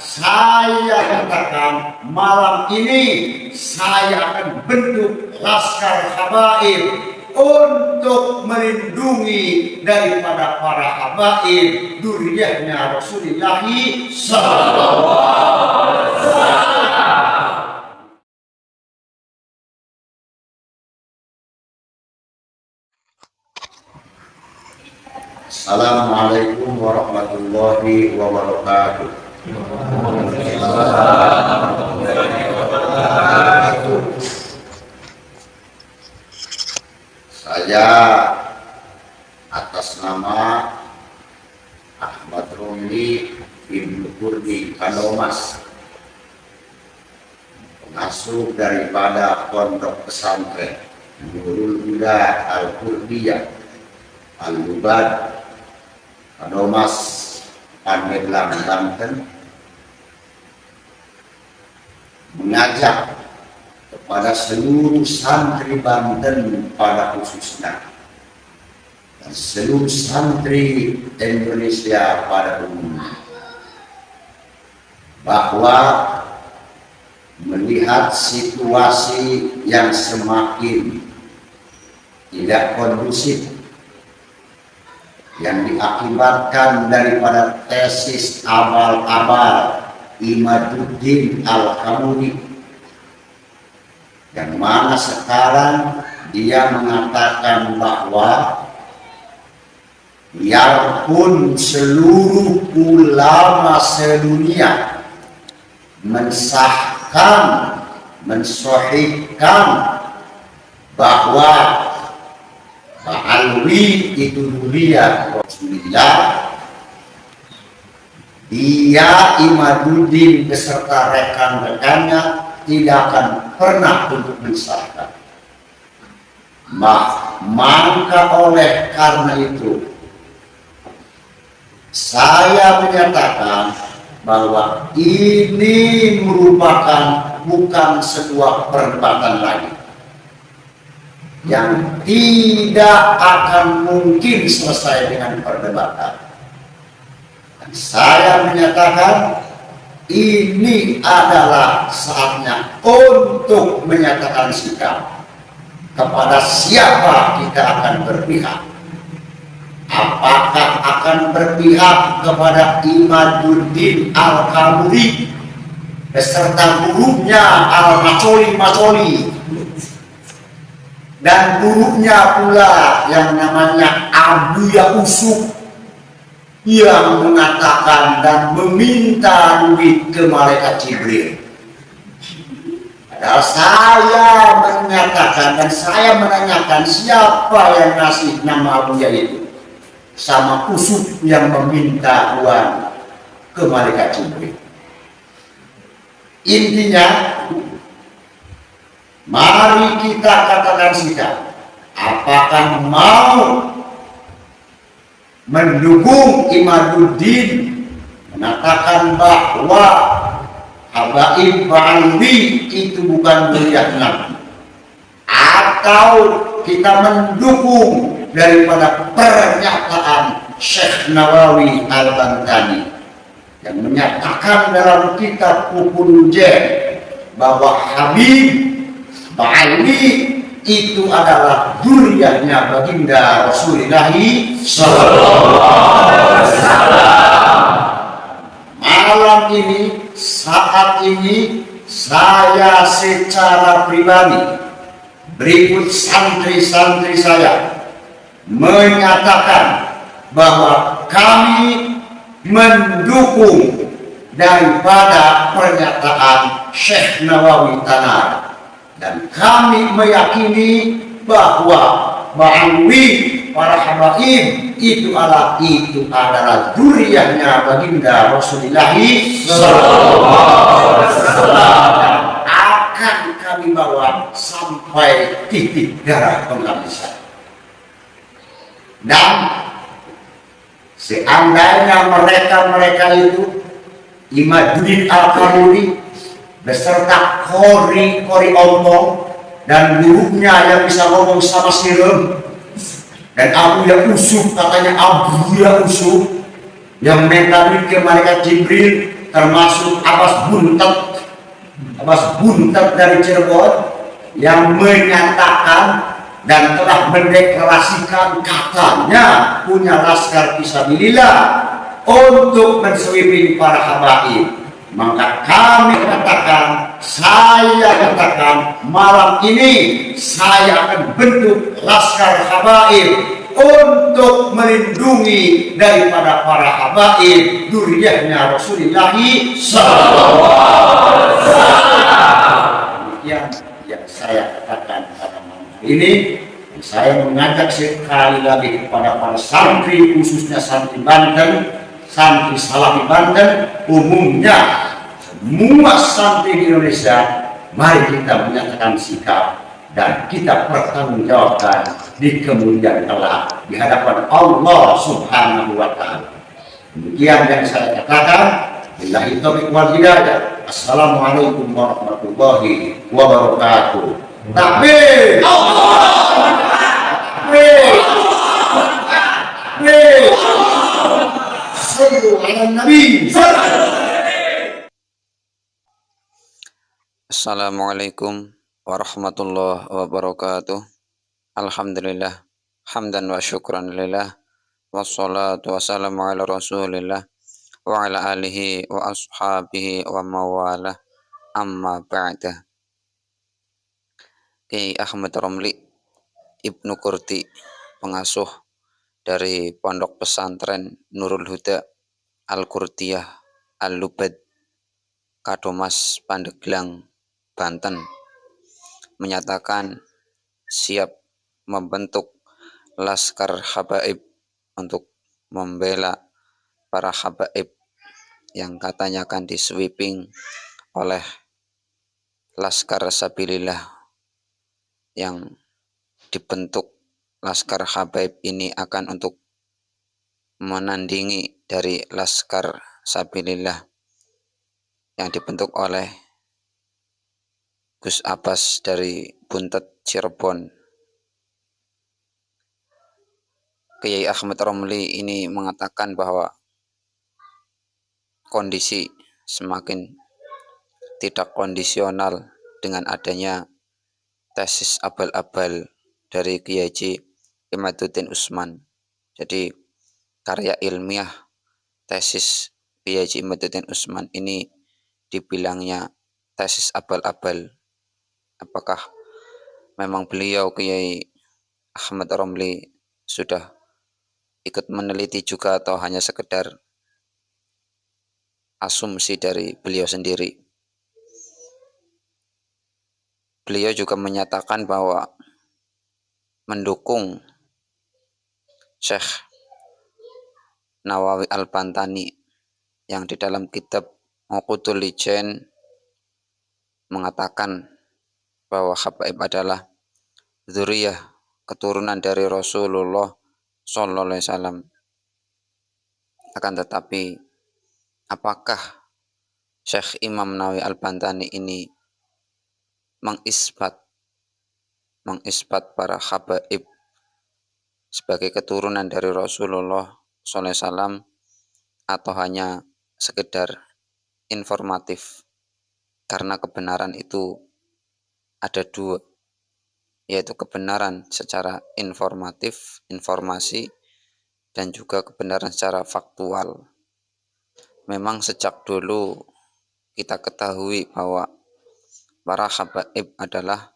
saya katakan malam ini saya akan bentuk laskar habaib untuk melindungi daripada para habaib dzurriyyahnya Rasulullah sallallahu alaihi wasallam. Assalamualaikum warahmatullahi wabarakatuh. Saya atas nama Ahmad Romli bin Kurdi Kandomas, pengasuh daripada pondok pesantren Nurul Huda Al-Qurdiyah Al-Lubad Kandomas, Pandeglang, Banten, mengajak kepada seluruh santri Banten pada khususnya dan seluruh santri Indonesia pada umumnya bahwa melihat situasi yang semakin tidak kondusif yang diakibatkan daripada tesis abal-abal Imaduddin Al-Hamuli, yang mana sekarang dia mengatakan bahwa biarpun seluruh ulama sedunia mensahkan, mensahihkan bahwa Alwi itu dzurriyyah Rasulullah, dia Imaduddin beserta rekan-rekannya tidak akan pernah untuk mensahkan. Maka oleh karena itu saya menyatakan bahwa ini merupakan bukan sebuah perdebatan lagi yang tidak akan mungkin selesai dengan perdebatan. Dan saya menyatakan ini adalah saatnya untuk menyatakan sikap kepada siapa kita akan berpihak. Apakah akan berpihak kepada Imaduddin Al-Hamuli beserta gurunya Al-Macoli dan gurunya pula yang namanya Abu Yusuf yang mengatakan dan meminta duit ke malaikat Jibril. Padahal saya menyatakan dan saya menanyakan siapa yang ngasih nama Abu itu sama Yusuf yang meminta uang ke malaikat Jibril. Intinya, mari kita katakan sikap. Apakah mau mendukung Imaduddin mengatakan bahwa habaib Alwi itu bukan dzurriyyah Nabi, atau kita mendukung daripada pernyataan Syekh Nawawi Al-Bantani yang menyatakan dalam kitab Hukul Jen bahwa Habib Alwi itu adalah dzurriyyahnya baginda Rasulullah sallallahu alaihi wasallam. Malam ini, saat ini, saya secara pribadi berikut santri-santri saya menyatakan bahwa kami mendukung daripada pernyataan Syekh Nawawi Tanar. Dan kami meyakini bahwa Alwi, para habaib itu adalah dzurriyyahnya baginda Rasulullah sallallahu alaihi wasallam, akan kami bawa sampai titik darah penghabisan. Dan seandainya mereka itu Imaduddin Al-Hamuli beserta Kori omong dan gurunya yang bisa ngomong sama sirem, dan Abu Yusuf, katanya Abu Yusuf yang minta duit ke malaikat Jibril, termasuk Abbas Buntet dari Cirebon yang menyatakan dan telah mendeklarasikan katanya punya laskar fisabilillah untuk mensweeping para habaib. Maka saya katakan malam ini saya akan bentuk laskar habaib untuk melindungi daripada para habaib dzurriyyahnya Rasulullah sallallahu alaihi wasallam. Yang saya katakan pada malam ini, saya mengajak sekali lagi kepada para santri, khususnya santri Banten, santri Salafi Banten, umumnya semua santri di Indonesia, mari kita menyatakan sikap dan kita pertanggungjawabkan di kemudian kelak di hadapan Allah Subhanahu wa Ta'ala. Demikian yang saya katakan. Billahi taufiq wal hidayah. Assalamualaikum warahmatullahi wabarakatuh. Takbir! Takbir! Takbir! Sallu ala Nabi. Assalamualaikum warahmatullahi wabarakatuh. Alhamdulillah, hamdan wa syukran lillah, wassalatu wassalamu ala rasulillah, wa ala alihi wa ashabihi wa mawalah, amma ba'dah. Kiai Ahmad Romli Ibnu Qurti, pengasuh dari Pondok Pesantren Nurul Huda Al-Qurtiyah Al-Lubad, Kadomas Pandeglang, Banten, menyatakan siap membentuk laskar habaib untuk membela para habaib yang katanya akan disweeping oleh laskar sabilillah. Yang dibentuk laskar habaib ini akan untuk menandingi dari laskar sabilillah yang dibentuk oleh Gus Abbas dari Buntet Cirebon. Kiai Ahmad Romli ini mengatakan bahwa kondisi semakin tidak kondisional dengan adanya tesis abal-abal dari Kiai Haji Imaduddin Usman. Jadi karya ilmiah tesis Kiai Haji Imaduddin Usman ini dibilangnya tesis abal-abal. Apakah memang beliau Kiai Ahmad Romli sudah ikut meneliti juga atau hanya sekedar asumsi dari beliau sendiri? Beliau juga menyatakan bahwa mendukung Syekh Nawawi Al-Bantani yang di dalam kitab Uqudul Lijen mengatakan bahwa habaib adalah dzurriyyah, keturunan dari Rasulullah sallallahu alaihi wasallam. Akan tetapi apakah Syekh Imam Nawawi Al-Bantani ini mengisbat para habaib sebagai keturunan dari Rasulullah sallallahu alaihi wasallam atau hanya sekedar informatif? Karena kebenaran itu ada dua, yaitu kebenaran secara informatif, informasi, dan juga kebenaran secara faktual. Memang sejak dulu kita ketahui bahwa para habaib adalah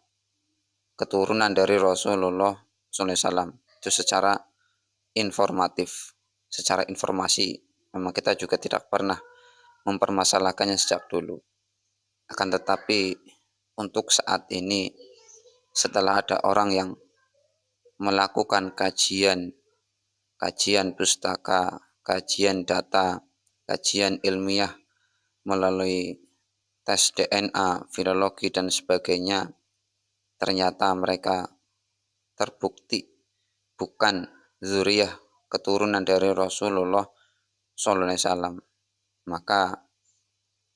keturunan dari Rasulullah SAW. Itu secara informatif, secara informasi. Memang kita juga tidak pernah mempermasalahkannya sejak dulu. Akan tetapi untuk saat ini, setelah ada orang yang melakukan kajian pustaka, kajian data, kajian ilmiah melalui tes DNA, virologi, dan sebagainya, ternyata mereka terbukti bukan dzurriyyah, keturunan dari Rasulullah SAW. Maka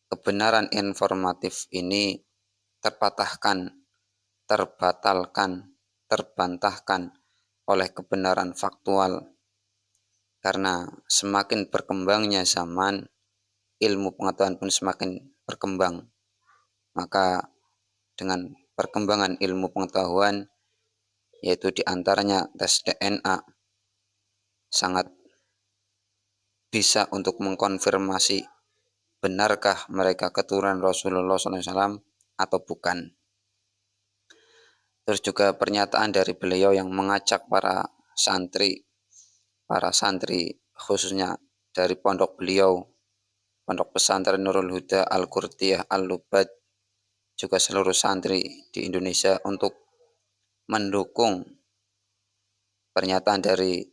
kebenaran informatif ini terpatahkan, terbatalkan, terbantahkan oleh kebenaran faktual. Karena semakin berkembangnya zaman ilmu pengetahuan pun semakin berkembang. Maka dengan perkembangan ilmu pengetahuan, yaitu diantaranya tes DNA, sangat bisa untuk mengkonfirmasi benarkah mereka keturunan Rasulullah SAW atau bukan. Terus juga pernyataan dari beliau yang mengajak para santri khususnya dari pondok beliau, Pondok Pesantren Nurul Huda Al-Qurtiyah Al-Lubad, juga seluruh santri di Indonesia untuk mendukung pernyataan dari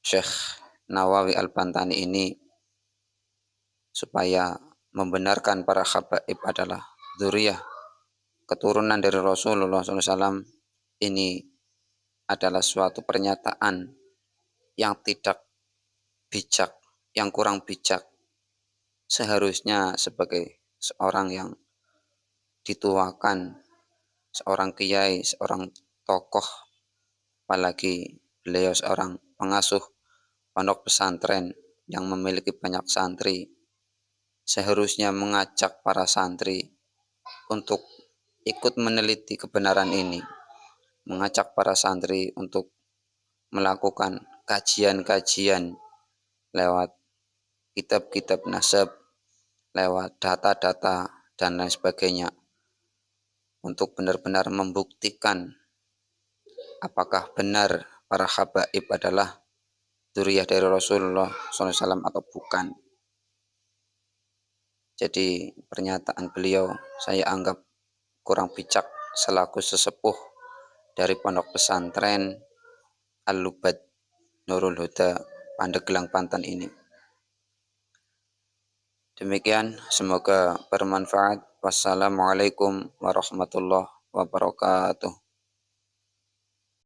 Syekh Nawawi Al-Bantani ini, supaya membenarkan para habaib adalah dzurriyyah, keturunan dari Rasulullah SAW. Ini adalah suatu pernyataan yang tidak bijak, yang kurang bijak. Seharusnya sebagai seorang yang dituakan, seorang kiai, seorang tokoh, apalagi beliau seorang pengasuh pondok pesantren yang memiliki banyak santri, seharusnya mengajak para santri untuk ikut meneliti kebenaran ini, mengajak para santri untuk melakukan kajian-kajian lewat kitab-kitab nasab, lewat data-data dan lain sebagainya, untuk benar-benar membuktikan apakah benar para habaib adalah dzurriyyah dari Rasulullah SAW atau bukan. Jadi pernyataan beliau saya anggap kurang bijak selaku sesepuh dari Pondok Pesantren Al-Lubad Nurul Huda Pandeglang, Banten ini. Demikian, semoga bermanfaat. Wassalamualaikum warahmatullahi wabarakatuh.